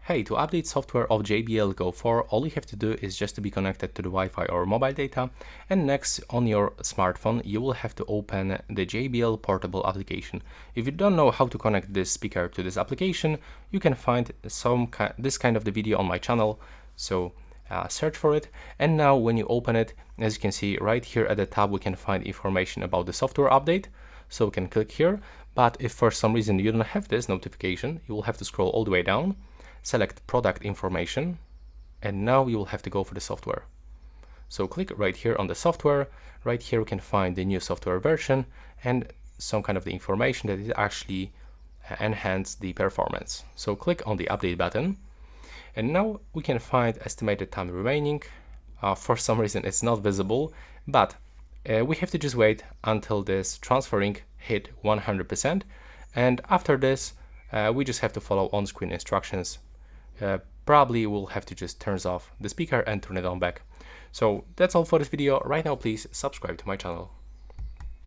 Hey, to update software of JBL Go 4, all you have to do is just to be connected to the Wi-Fi or mobile data, and next on your smartphone you will have to open the JBL portable application. If you don't know how to connect this speaker to this application, you can find this kind of the video on my channel, so search for it. And now when you open it, as you can see right here at the tab, we can find information about the software update, so we can click here. But if for some reason you don't have this notification, you will have to scroll all the way down, select product information, and now you will have to go for the software. So click right here on the software. Right here we can find the new software version and some kind of the information that it actually enhance the performance. So click on the update button, and now we can find estimated time remaining. For some reason it's not visible, but we have to just wait until this transferring hit 100%, and after this we just have to follow on-screen instructions. Probably we'll have to just turn off the speaker and turn it on back. So that's all for this video. Right now, please subscribe to my channel.